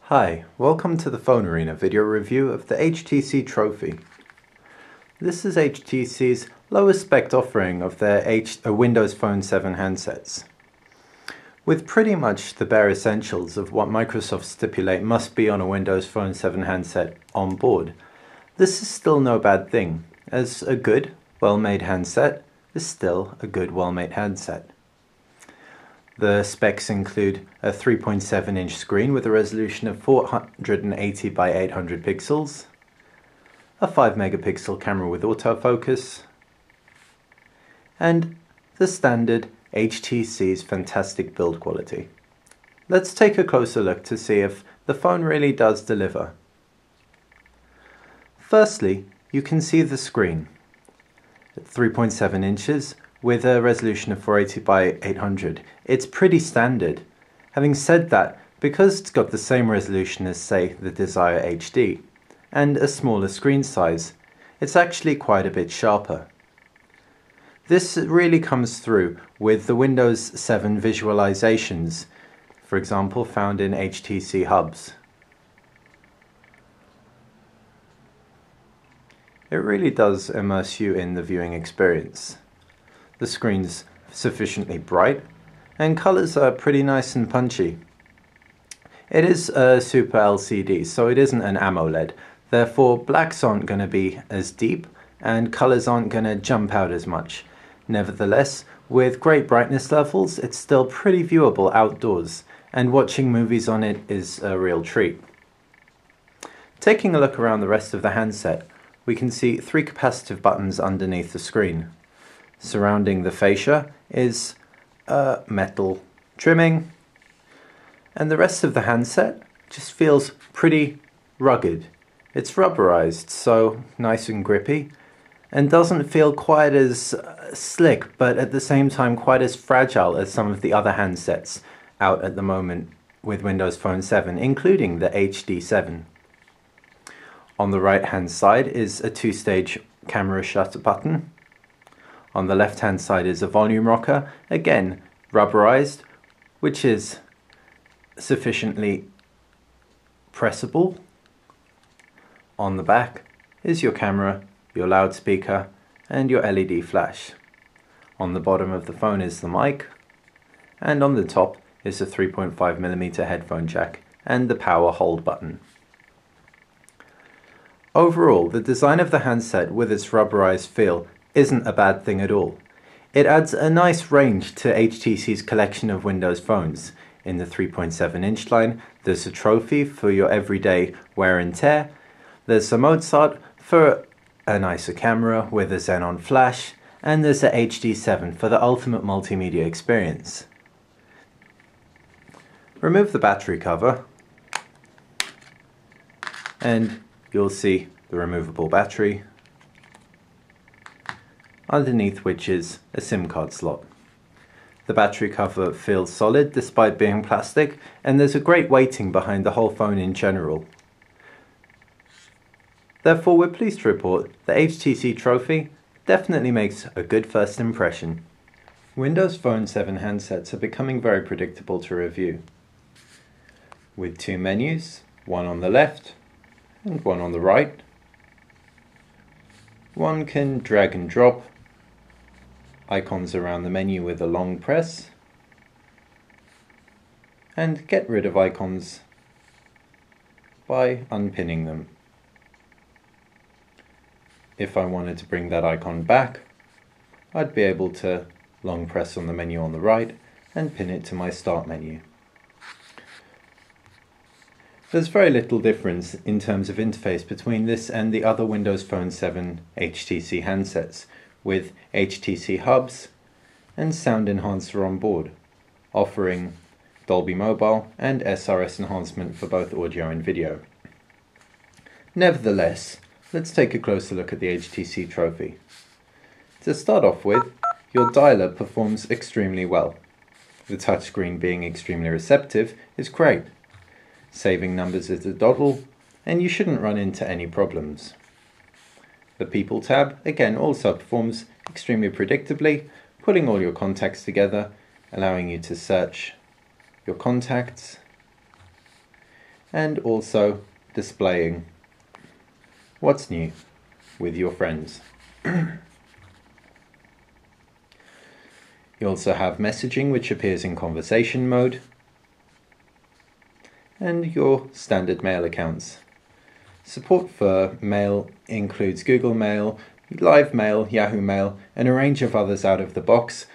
Hi, welcome to the PhoneArena video review of the HTC Trophy. This is HTC's lowest spec offering of their Windows Phone 7 handsets. With pretty much the bare essentials of what Microsoft stipulate must be on a Windows Phone 7 handset on board, this is still no bad thing, as a good, well-made handset is still a good, well-made handset. The specs include a 3.7-inch screen with a resolution of 480 by 800 pixels, a 5-megapixel camera with autofocus, and the standard HTC's fantastic build quality. Let's take a closer look to see if the phone really does deliver. Firstly, you can see the screen at 3.7 inches with a resolution of 480 by 800. It's pretty standard. Having said that, because it's got the same resolution as, say, the Desire HD, and a smaller screen size, it's actually quite a bit sharper. This really comes through with the Windows 7 visualizations, for example, found in HTC hubs. It really does immerse you in the viewing experience. The screen's sufficiently bright, and colors are pretty nice and punchy. It is a Super LCD, so it isn't an AMOLED. Therefore, blacks aren't going to be as deep, and colors aren't going to jump out as much. Nevertheless, with great brightness levels, it's still pretty viewable outdoors, and watching movies on it is a real treat. Taking a look around the rest of the handset, we can see 3 capacitive buttons underneath the screen. Surrounding the fascia is a metal trimming, and the rest of the handset just feels pretty rugged. It's rubberized, so nice and grippy, and doesn't feel quite as slick, but at the same time quite as fragile as some of the other handsets out at the moment with Windows Phone 7, including the HD7. On the right hand side is a 2-stage camera shutter button. On the left hand side is a volume rocker, again rubberized, which is sufficiently pressable. On the back is your camera, your loudspeaker, and your LED flash. On the bottom of the phone is the mic, and on the top is a 3.5mm headphone jack and the power hold button. Overall, the design of the handset with its rubberized feel isn't a bad thing at all. It adds a nice range to HTC's collection of Windows phones. In the 3.7-inch line, there's a Trophy for your everyday wear and tear, there's a Mozart for a nicer camera with a Xenon flash, and there's a HD7 for the ultimate multimedia experience. Remove the battery cover, and you'll see the removable battery, underneath which is a SIM card slot. The battery cover feels solid despite being plastic, and there's a great weighting behind the whole phone in general. Therefore, we're pleased to report the HTC Trophy definitely makes a good first impression. Windows Phone 7 handsets are becoming very predictable to review. With 2 menus, one on the left and one on the right. One can drag and drop icons around the menu with a long press, and get rid of icons by unpinning them. If I wanted to bring that icon back, I'd be able to long press on the menu on the right and pin it to my start menu. There's very little difference in terms of interface between this and the other Windows Phone 7 HTC handsets, with HTC hubs and sound enhancer on board, offering Dolby Mobile and SRS enhancement for both audio and video. Nevertheless, let's take a closer look at the HTC Trophy. To start off with, your dialer performs extremely well. The touchscreen being extremely receptive is great. Saving numbers is a doddle, and you shouldn't run into any problems. The People tab again also performs extremely predictably, pulling all your contacts together, allowing you to search your contacts and also displaying what's new with your friends. You also have messaging, which appears in conversation mode, and your standard mail accounts. Support for mail includes Google Mail, Live Mail, Yahoo Mail, and a range of others out of the box,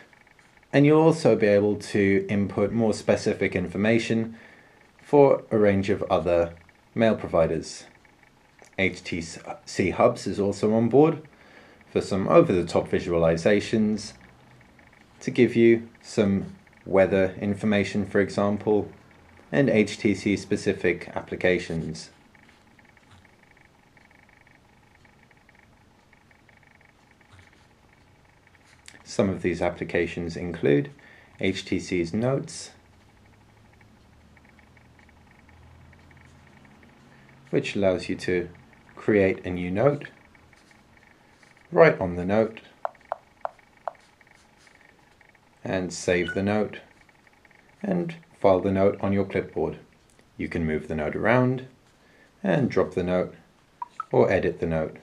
and you'll also be able to input more specific information for a range of other mail providers. HTC Hubs is also on board for some over-the-top visualizations to give you some weather information, for example, and HTC specific applications. Some of these applications include HTC's Notes, which allows you to create a new note, write on the note, and save the note, and file the note on your clipboard. You can move the note around, and drop the note, or edit the note.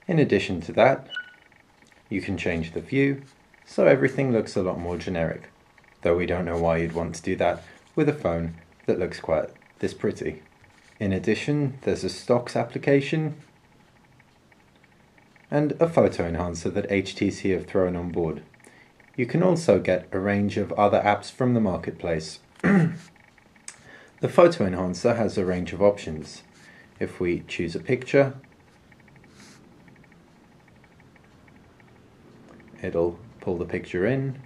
In addition to that, you can change the view, so everything looks a lot more generic, though we don't know why you'd want to do that with a phone that looks quite this pretty. In addition, there's a stocks application and a photo enhancer that HTC have thrown on board. You can also get a range of other apps from the marketplace. The photo enhancer has a range of options. If we choose a picture, it'll pull the picture in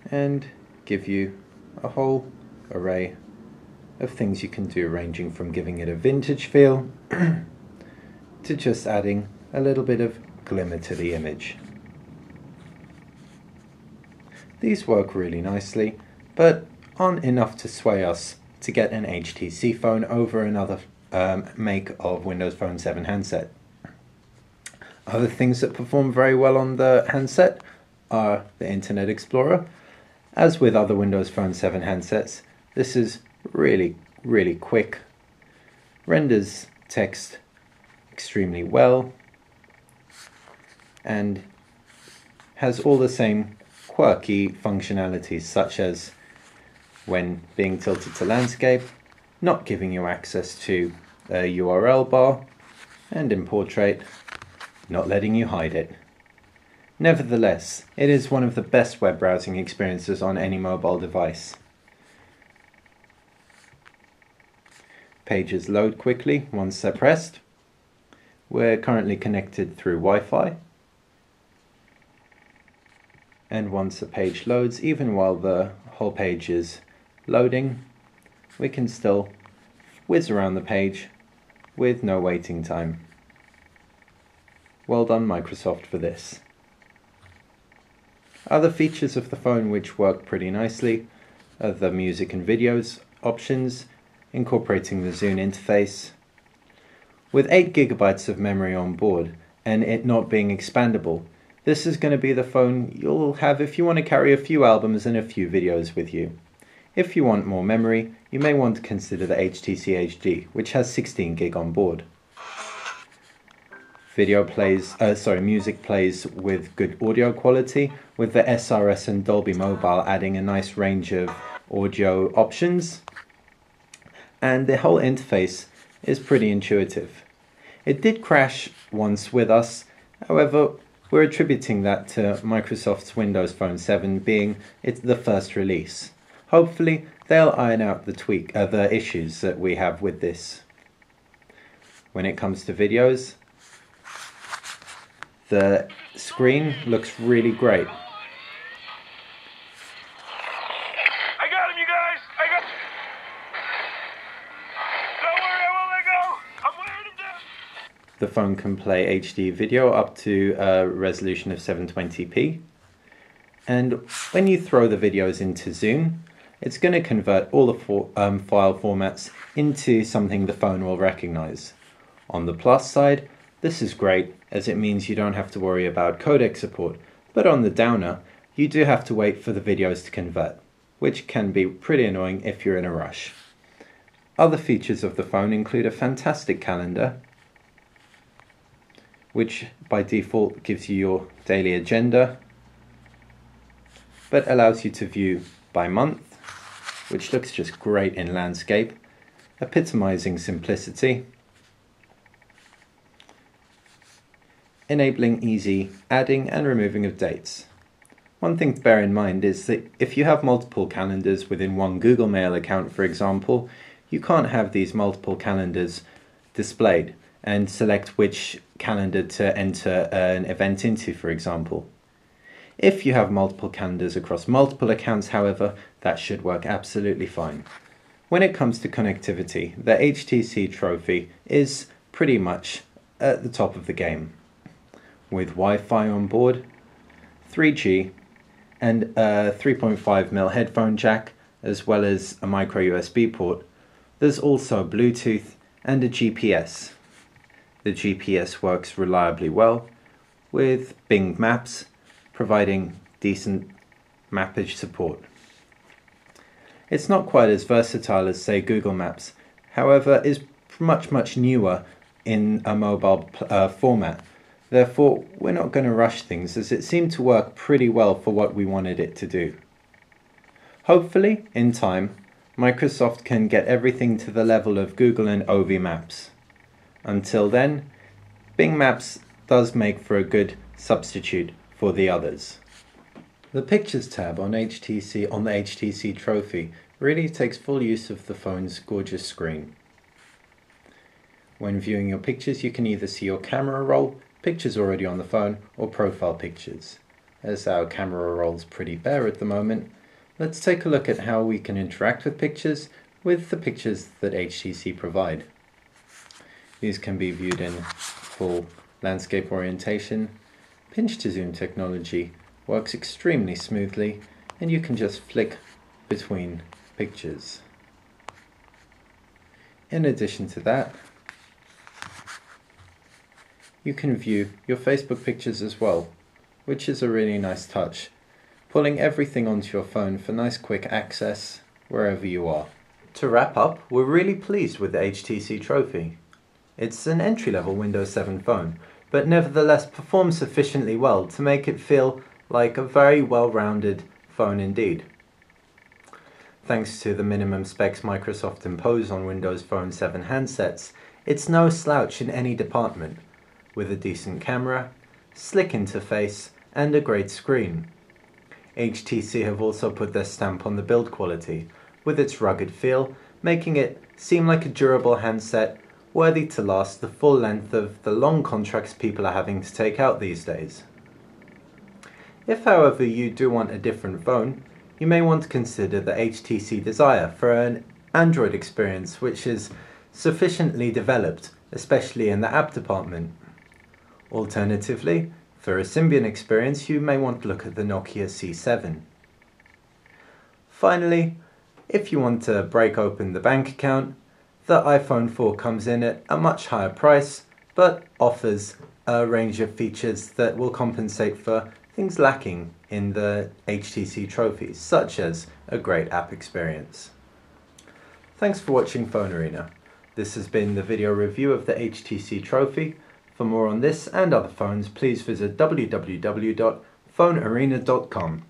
and give you a whole array of things you can do, ranging from giving it a vintage feel to just adding a little bit of glimmer to the image. These work really nicely, but aren't enough to sway us to get an HTC phone over another make of Windows Phone 7 handset. Other things that perform very well on the handset are the Internet Explorer. As with other Windows Phone 7 handsets, this is really quick, renders text extremely well, and has all the same quirky functionalities, such as when being tilted to landscape, not giving you access to a URL bar, and in portrait, not letting you hide it. Nevertheless, it is one of the best web browsing experiences on any mobile device. Pages load quickly once they're pressed. We're currently connected through Wi-Fi, and once a page loads, even while the whole page is loading, we can still whiz around the page with no waiting time. Well done, Microsoft, for this. Other features of the phone which work pretty nicely are the music and videos options, incorporating the Zune interface. With 8 GB of memory on board and it not being expandable, this is going to be the phone you'll have if you want to carry a few albums and a few videos with you. If you want more memory, you may want to consider the HTC HD, which has 16 GB on board. Music plays with good audio quality, with the SRS and Dolby Mobile adding a nice range of audio options, and the whole interface is pretty intuitive. It did crash once with us, however, we're attributing that to Microsoft's Windows Phone 7 being the first release. Hopefully they'll iron out the issues that we have with this. When it comes to videos, the screen looks really great. I got him, you guys! I got... Don't worry, I won't let go! I'm wearing him down! The phone can play HD video up to a resolution of 720p. And when you throw the videos into Zune, it's going to convert all the file formats into something the phone will recognize. On the plus side, this is great, as it means you don't have to worry about codec support, but on the downer, you do have to wait for the videos to convert. which can be pretty annoying if you're in a rush. Other features of the phone include a fantastic calendar, which by default gives you your daily agenda, but allows you to view by month, which looks just great in landscape, epitomizing simplicity, enabling easy adding and removing of dates. One thing to bear in mind is that if you have multiple calendars within one Google Mail account, for example, you can't have these multiple calendars displayed and select which calendar to enter an event into, for example. If you have multiple calendars across multiple accounts, however, that should work absolutely fine. When it comes to connectivity, the HTC Trophy is pretty much at the top of the game. With Wi-Fi on board, 3G, and a 3.5mm headphone jack, as well as a micro USB port, there's also Bluetooth and a GPS. The GPS works reliably well, with Bing Maps providing decent mappage support. It's not quite as versatile as, say, Google Maps, however is much newer in a mobile format. Therefore, we're not going to rush things, as it seemed to work pretty well for what we wanted it to do. Hopefully, in time, Microsoft can get everything to the level of Google and Ovi Maps. Until then, Bing Maps does make for a good substitute for the others. The Pictures tab on the HTC Trophy really takes full use of the phone's gorgeous screen. When viewing your pictures, you can either see your camera roll, pictures already on the phone, or profile pictures. As our camera roll's pretty bare at the moment, let's take a look at how we can interact with pictures with the pictures that HTC provide. These can be viewed in full landscape orientation. Pinch to zoom technology works extremely smoothly, and you can just flick between pictures. In addition to that, you can view your Facebook pictures as well, which is a really nice touch, pulling everything onto your phone for nice quick access wherever you are. To wrap up, we're really pleased with the HTC Trophy. It's an entry-level Windows 7 phone, but nevertheless performs sufficiently well to make it feel like a very well-rounded phone indeed. Thanks to the minimum specs Microsoft impose on Windows Phone 7 handsets, it's no slouch in any department, with a decent camera, slick interface, and a great screen. HTC have also put their stamp on the build quality, with its rugged feel, making it seem like a durable handset worthy to last the full length of the long contracts people are having to take out these days. If, however, you do want a different phone, you may want to consider the HTC Desire for an Android experience which is sufficiently developed, especially in the app department. Alternatively, for a Symbian experience, you may want to look at the Nokia C7. Finally, if you want to break open the bank account, the iPhone 4 comes in at a much higher price, but offers a range of features that will compensate for things lacking in the HTC Trophies, such as a great app experience. Thanks for watching PhoneArena. This has been the video review of the HTC Trophy. For more on this and other phones, please visit www.phonearena.com.